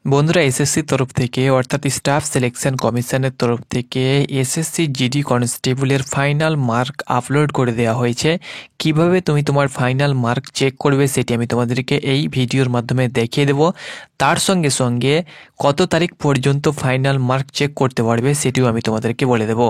বন্ধুরা এসএসসি তরফ থেকে অর্থাৎ স্টাফ সিলেকশন কমিশনের তরফ থেকে এসএসসি জিডি কনস্টেবলের ফাইনাল মার্ক আপলোড করে দেওয়া হয়েছে। কিভাবে তুমি তোমার ফাইনাল মার্ক চেক করবে সেটি আমি তোমাদেরকে এই ভিডিওর মাধ্যমে দেখিয়ে দেব। তার সঙ্গে সঙ্গে কত তারিখ পর্যন্ত ফাইনাল মার্ক চেক করতে পারবে সেটিও আমি তোমাদেরকে বলে দেব।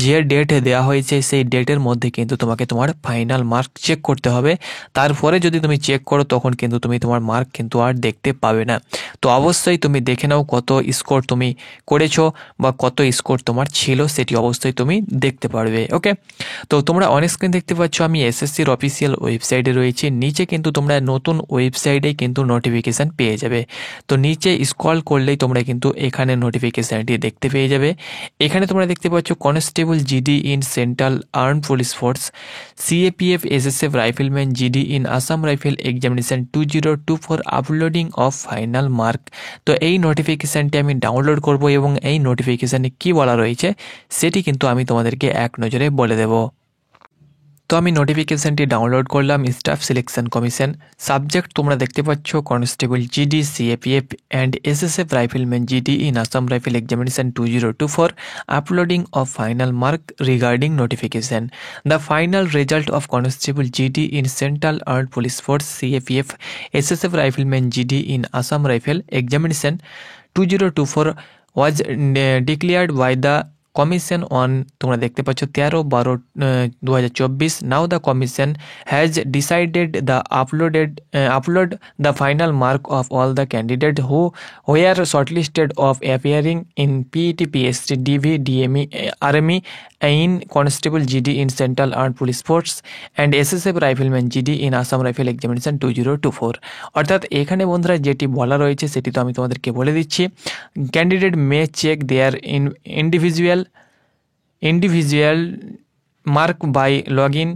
যে ডেট দেওয়া হয়েছে সেই ডেটের মধ্যে কিন্তু তোমাকে তোমার ফাইনাল মার্ক চেক করতে হবে। তারপরে যদি তুমি চেক করো তখন কিন্তু তুমি তোমার মার্ক কিন্তু আর দেখতে পাবে না। তো অবশ্যই তুমি দেখে নাও কত স্কোর তুমি করেছো বা কত স্কোর তোমার ছিল সেটি অবশ্যই তুমি দেখতে পারবে। ওকে, তো তোমরা অন স্ক্রিন দেখতে পাচ্ছ আমি এসএসসির অফিসিয়াল ওয়েবসাইটে রয়েছি। নিচে কিন্তু তোমরা নতুন ওয়েবসাইটে কিন্তু নোটিফিকেশান পেয়ে যাবে। তো নিচে স্ক্রল করলেই তোমরা কিন্তু এখানে নোটিফিকেশানটি দেখতে পেয়ে যাবে। এখানে তোমরা দেখতে পাচ্ছ constable GD in central armed police force, CAPF SSF rifleman GD in Assam rifle examination 2024 uploading of final mark. তো এই নোটিফিকেশানটি আমি ডাউনলোড করব এবং এই নোটিফিকেশানে কি বলা রয়েছে সেটি কিন্তু আমি তোমাদেরকে এক নজরে বলে দেব। তো আমি নোটিফিকেশানটি ডাউনলোড করলাম। স্টাফ সিলেকশন কমিশন, সাবজেক্ট তোমরা দেখতে পাচ্ছ constable GD CAPF and SSF rifleman GD in Assam rifle examination 2024 uploading of final mark regarding notification. The final result of constable GD in central armed police force CAPF SSF rifleman GD in Assam rifle examination 2024 was declared by the commission on তোমরা দেখতে পাচ্ছ 13/12/2024। Now the commission has decided the upload the final mark of all the candidate who were shortlisted of appearing in PET PST DV DME army in constable GD in central armed police force and SSF rifleman GD in Assam rifle examination 2024। অর্থাৎ এখানে বন্ধুরা যেটি বলা রয়েছে সেটি তো আমি তোমাদেরকে বলে দিচ্ছি। Candidate may check their individual mark by login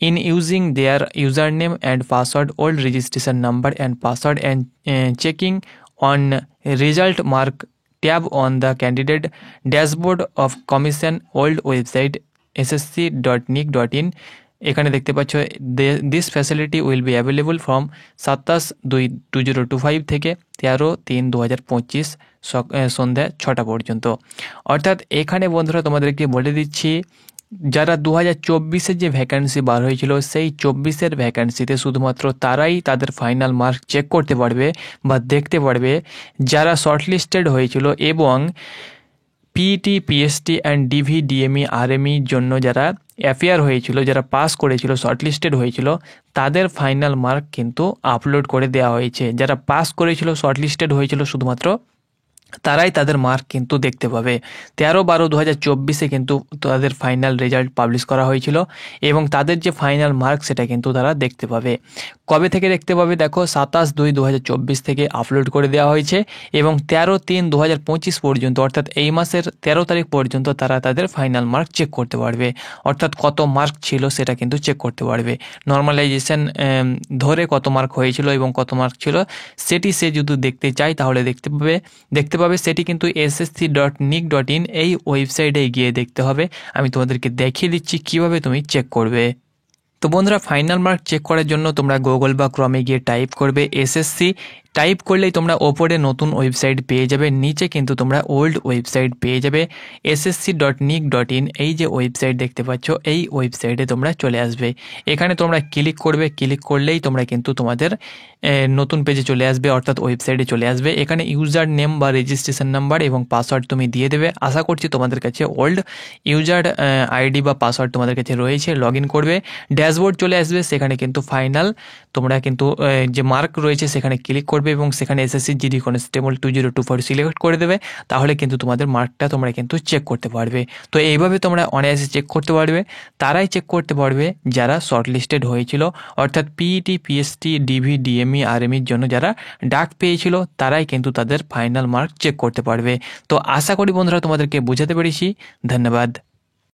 in using their username and password, old registration number and password, and checking on result mark tab on the candidate dashboard of commission old website ssc.nic.in। এখানে দেখতে পাচ্ছ this facility will be available from 27/2/2025 থেকে 13/3/2025 সন্ধ্যা 6টা পর্যন্ত। অর্থাৎ এখানে বন্ধুরা তোমাদেরকে বলে দিচ্ছি যারা 2024-এর যে ভ্যাকান্সি বার হয়েছিল সেই 24-এর ভ্যাকান্সিতে শুধুমাত্র তারাই তাদের ফাইনাল মার্ক চেক করতে পারবে বা দেখতে পারবে যারা শর্টলিস্টেড হয়েছিল এবং PET PST and DV DME আরএমইর জন্য যারা অ্যাপিয়ার হয়েছিল, যারা পাস করেছিল, শর্টলিস্টেড হয়েছিল তাদের ফাইনাল মার্ক কিন্তু আপলোড করে দেওয়া হয়েছে। যারা পাস করেছিল, শর্টলিস্টেড হয়েছিল শুধুমাত্র তারাই তাদের মার্ক কিন্তু দেখতে পাবে। 13/12/2024 কিন্তু তাদের ফাইনাল রেজাল্ট পাবলিশ করা হয়েছিল এবং তাদের যে ফাইনাল মার্ক সেটা কিন্তু তারা দেখতে পাবে। কবে থেকে দেখতে পাবে দেখো, 27/2/2024 থেকে আপলোড করে দেওয়া হয়েছে এবং 13/3/2025 পর্যন্ত অর্থাৎ এই মাসের 13 তারিখ পর্যন্ত তারা তাদের ফাইনাল মার্ক চেক করতে পারবে। অর্থাৎ কত মার্ক ছিল সেটা কিন্তু চেক করতে পারবে। নর্মালাইজেশন ধরে কত মার্ক হয়েছিল এবং কত মার্ক ছিল সেটি সে যদি দেখতে চায় তাহলে দেখতে পাবে সেটি কিন্তু ssc.nic.in এই ওয়েবসাইটে গিয়ে দেখতে হবে। আমি তোমাদেরকে দেখিয়ে দিচ্ছি কিভাবে তুমি চেক করবে। তো বন্ধুরা ফাইনাল মার্ক চেক করার জন্য তোমরা গুগল বা ক্রমে গিয়ে টাইপ করবে এসএসসি। টাইপ করলেই তোমরা ওপরে নতুন ওয়েবসাইট পেয়ে যাবে, নিচে কিন্তু তোমরা ওল্ড ওয়েবসাইট পেয়ে যাবে ssc.nic.in। এই যে ওয়েবসাইট দেখতে পাচ্ছ এই ওয়েবসাইটে তোমরা চলে আসবে। এখানে তোমরা ক্লিক করবে, ক্লিক করলেই তোমরা কিন্তু তোমাদের নতুন পেজে চলে আসবে অর্থাৎ ওয়েবসাইটে চলে আসবে। এখানে ইউজার নেম বা রেজিস্ট্রেশন নাম্বার এবং পাসওয়ার্ড তুমি দিয়ে দেবে। আশা করছি তোমাদের কাছে ওল্ড ইউজার আইডি বা পাসওয়ার্ড তোমাদের কাছে রয়েছে। লগ ইন করবে, ড্যাশবোর্ড চলে আসবে, সেখানে কিন্তু ফাইনাল তোমরা কিন্তু যে মার্ক রয়েছে সেখানে ক্লিক করবে এবং সেখানে এসএসসি জিডি কনস্টেবল 2024 সিলেক্ট করে দেবে। তাহলে কিন্তু তোমাদের মার্কটা তোমরা কিন্তু চেক করতে পারবে। তো এইভাবে তোমরা অনায়াসে চেক করতে পারবে। তারাই চেক করতে পারবে যারা শর্টলিস্টেড হয়েছিল অর্থাৎ পিইটি পিএসটি ডিভি ডিএমই আরএমইর জন্য যারা ডাক পেয়েছিল তারাই কিন্তু তাদের ফাইনাল মার্ক চেক করতে পারবে। তো আশা করি বন্ধুরা তোমাদেরকে বোঝাতে পেরেছি। ধন্যবাদ।